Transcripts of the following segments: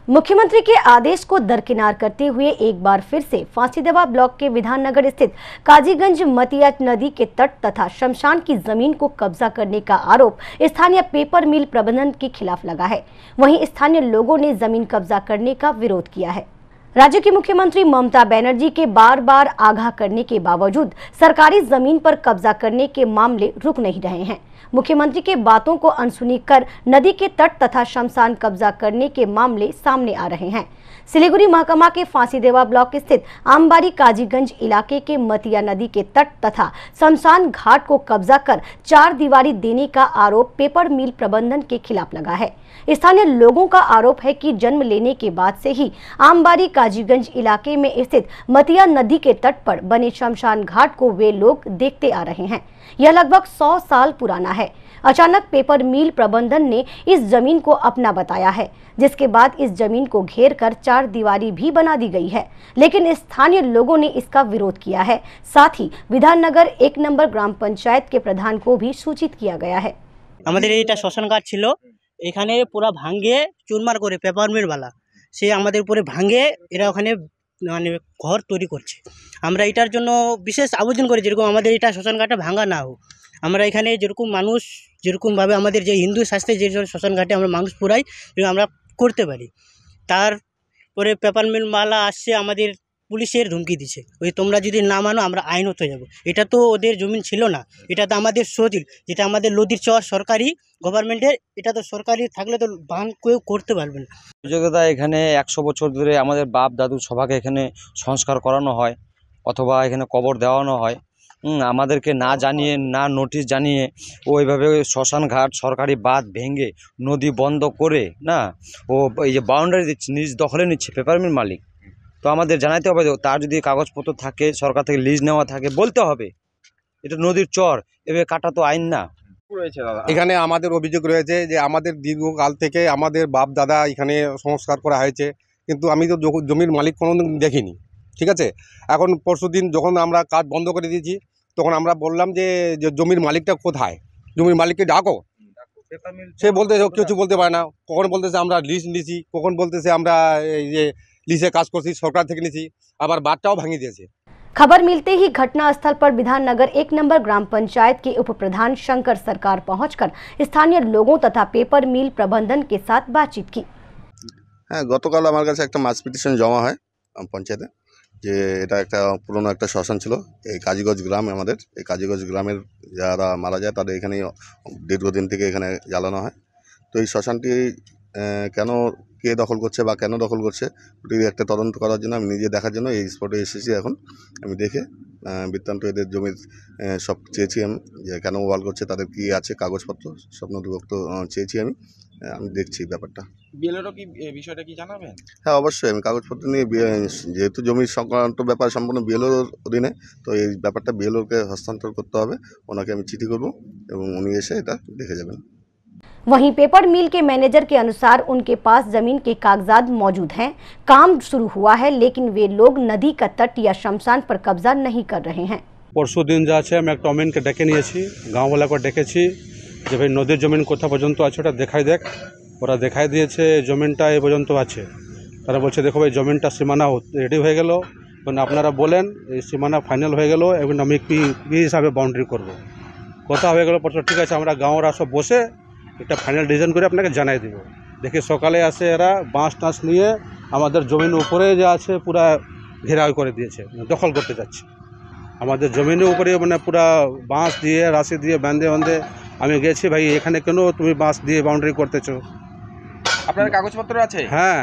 मुख्यमंत्री के आदेश को दरकिनार करते हुए एक बार फिर से फांसीदेवा ब्लॉक के विधाननगर स्थित काजीगंज मतिया नदी के तट तथा शमशान की जमीन को कब्जा करने का आरोप स्थानीय पेपर मिल प्रबंधन के खिलाफ लगा है। वहीं स्थानीय लोगों ने जमीन कब्जा करने का विरोध किया है। राज्य की मुख्यमंत्री ममता बनर्जी के बार बार आगाह करने के बावजूद सरकारी जमीन पर कब्जा करने के मामले रुक नहीं रहे हैं। मुख्यमंत्री के बातों को अनसुनी कर नदी के तट तथा शमशान कब्जा करने के मामले सामने आ रहे हैं। सिलीगुड़ी महकमा के फांसीदेवा ब्लॉक स्थित आमबारी काजीगंज इलाके के मतिया नदी के तट तथा शमशान घाट को कब्जा कर 4 दीवारी देने का आरोप पेपर मिल प्रबंधन के खिलाफ लगा है। स्थानीय लोगों का आरोप है कि जन्म लेने के बाद से ही आमबारी काजीगंज इलाके में स्थित मतिया नदी के तट पर बने शमशान घाट को वे लोग देखते आ रहे हैं। यह लगभग 100 साल पुराना है। अचानक पेपर मिल प्रबंधन ने इस जमीन को अपना बताया है, जिसके बाद इस जमीन को घेर कर 4 दीवारी भी बना दी गई है, लेकिन स्थानीय लोगों ने इसका विरोध किया है। साथ ही विधाननगर 1 नंबर ग्राम पंचायत के प्रधान को भी सूचित किया गया है। আমাদের এইটা শ্মশান ঘাট ছিল, এখানে পুরো ভাঙে চুরমার করে পেপার মিল वाला সে আমাদের উপরে ভাঙে এরা ওখানে মানে ঘর তৈরি করছে। আমরা এটার জন্য বিশেষ আবেদন করি যেরকম আমাদের এটা শ্মশান ঘাটে ভাঙা না হোক। আমরা এখানে যেরকম মানুষ যেরকমভাবে আমাদের যে হিন্দু শাস্ত্রে যে শ্মশান ঘাটে আমরা মানুষ পুরাই আমরা করতে পারি। তারপরে পেপার মিল মালা আসছে আমাদের পুলিশের ধমকি দিচ্ছে, ওই তোমরা যদি না মানো আমরা আইনত যাব। এটা তো ওদের জমিন ছিল না, এটা তো আমাদের সজিল, যেটা আমাদের নদীর চর সরকারি গভর্নমেন্টের, এটা তো সরকারি থাকলে তো বান কেউ করতে পারবে না। যোগ্যতা এখানে 100 বছর ধরে আমাদের বাপ দাদু সবাইকে এখানে সংস্কার করানো হয় অথবা এখানে কবর দেওয়ানো হয়। আমাদেরকে না জানিয়ে না নোটিশ জানিয়ে ওইভাবে শ্মশান ঘাট সরকারি বাঁধ ভেঙে নদী বন্ধ করে না ও এই যে বাউন্ডারি দিচ্ছে নিজ দখলে নিচ্ছে পেপার মিল মালিক। তো আমাদের জানাতে হবে তার যদি কাগজপত্র থাকে সরকার থেকে লিজ নেওয়া থাকে বলতে হবে। এটা নদীর চর, এভাবে কাটা তো আইন না। এখানে আমাদের অভিযোগ রয়েছে যে আমাদের দীর্ঘকাল থেকে আমাদের বাপ দাদা এখানে সংস্কার করা হয়েছে, কিন্তু আমি তো জমির মালিক কোনোদিন দেখিনি। ঠিক আছে, এখন পরশুদিন যখন আমরা কাজ বন্ধ করে দিয়েছি তখন আমরা বললাম যে জমির মালিকটা কোথায়, জমির মালিককে ডাকো। সে বলতেছে কিছু বলতে পারে না, কখন বলতেছে আমরা লিজ নিছি, কখন বলতেছে আমরা এই যে লিজে কাজ করছি সরকার থেকে নিছি, আবার বাঁধটাও ভাঙিয়ে দিয়েছে। खबर मिलते ही घटनास्थल पर विधाननगर 1 नंबर ग्राम पंचायत के उप प्रधान शंकर सरकार पहुंचकर स्थानीय लोगों तथा पेपर मिल प्रबंधन के साथ बातचीत की। হ্যাঁ, গতকাল আমার কাছে একটা মাস পিটিশন জমা হয় পঞ্চায়েতে, যে এটা একটা পুরনো একটা শ্মশান ছিল এই কাজীগঞ্জ গ্রাম। আমাদের এই কাজীগঞ্জ গ্রামের যারা মারা যায় তাদের এখানে দীর্ঘদিন থেকে এখানে জ্বালানো হয়। তো এই শ্মশানটি কেন কে দখল করছে বা কেন দখল করছে ওটি একটা তদন্ত করার জন্য আমি নিজে দেখার জন্য এই স্পটে এসেছি। এখন আমি দেখে বৃত্তান্ত এদের জমির সব চেয়েছি আমি, যে কেন ওয়াল করছে, তাদের কি আছে কাগজপত্র সব নথিভুক্ত চেয়েছি আমি। আমি দেখছি ব্যাপারটা। বিএলওর কি বিষয়টা কি জানাবেন? হ্যাঁ, অবশ্যই আমি কাগজপত্র নিয়ে, যেহেতু জমি সংক্রান্ত ব্যাপার সম্পূর্ণ বিএলওর অধীনে, তো এই ব্যাপারটা বিএলওকে হস্তান্তর করতে হবে। ওনাকে আমি চিঠি করব এবং উনি এসে এটা দেখে যাবেন। वहीं पेपर मिल के मैनेजर के अनुसार उनके पास जमीन के कागजात मौजूद हैं, काम शुरू हुआ है, लेकिन वे लोग नदी का तट या शमशान पर कब्जा नहीं कर रहे हैं। পরশু দিন যা আছে আমি একটা অমিনকে ডেকে নিয়েছি, গাঁওওয়ালাকে ডেকেছি যে ভাই নদীর জমিন কোথা পর্যন্ত আছে ওটা দেখাই দেখ। ওরা দেখাই দিয়েছে জমিনটা এই পর্যন্ত আছে। তারা বলছে দেখো ভাই জমিনটা সীমানা রেডি হয়ে গেল, মানে আপনারা বলেন এই সীমানা ফাইনাল হয়ে গেল, এবং আমি কি হিসাবে বাউন্ডারি করব। কথা হয়ে গেল পরশু, ঠিক আছে আমরা গাঁওরা সব বসে একটা ফাইনাল ডিজাইন করে আপনাকে জানাই দেব। দেখি সকালে আসে এরা বাঁশ টাঁশ নিয়ে আমাদের জমিনের উপরে যা আছে পুরা ঘেরাও করে দিয়েছে, দখল করতে যাচ্ছে আমাদের জমিনের উপরে, মানে পুরা বাঁশ দিয়ে রাশি দিয়ে বাঁধে বাঁধে। আমি গেছি ভাই এখানে কেন তুমি বাঁশ দিয়ে বাউন্ডারি করতেছো? আপনার কাগজপত্র আছে? হ্যাঁ,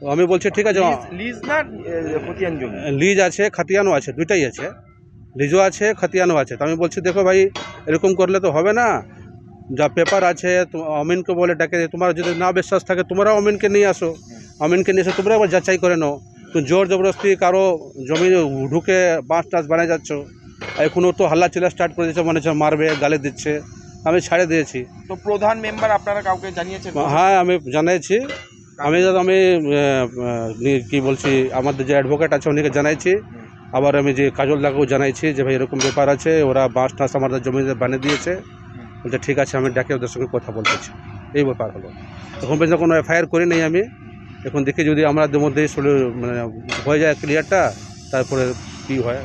তো আমি বলছি ঠিক আছে। লিজ না খতিয়ান জমি? লিজ আছে, খতিয়ানও আছে, দুইটাই আছে, লিজও আছে খতিয়ানও আছে। তো আমি বলছি দেখো ভাই এরকম করলে তো হবে না, যা পেপার আছে অমিনকে বলে ডাকে, তোমার যদি না বিশ্বাস থাকে তোমরা অমিনকে নিয়ে আসো, অমিনকে নিয়ে এসে তোমরা আবার যাচাই করে নাও। তো জোর জবরদস্তি কারো জমি ঢুকে বাঁশ টাঁশ বানিয়ে যাচ্ছ। এখনও তো হাল্লা চিল্লা স্টার্ট করে দিচ্ছে, মনে হচ্ছে মারবে, গালি দিচ্ছে। আমি ছাড়ে দিয়েছি। তো প্রধান মেম্বার আপনারা কাউকে জানিয়েছেন? হ্যাঁ, আমি জানাইছি। আমি কি বলছি, আমাদের যে অ্যাডভোকেট আছে উনিকে জানাইছি, আবার আমি যে কাজল দাকেও জানাইছি যে ভাই এরকম ব্যাপার আছে, ওরা বাঁশ টাঁশ আমাদের জমিতে বানিয়ে দিয়েছে। বলছে ঠিক আছে আমি ডাকে ওদের সঙ্গে কথা বলতেছি। এই ব্যাপার হলো, এখন পর্যন্ত কোনো এফআইআর করি নেই আমি, এখন দেখি যদি আমাদের মধ্যেই মানে হয়ে যায় ক্লিয়ারটা, তারপরে কী হয়।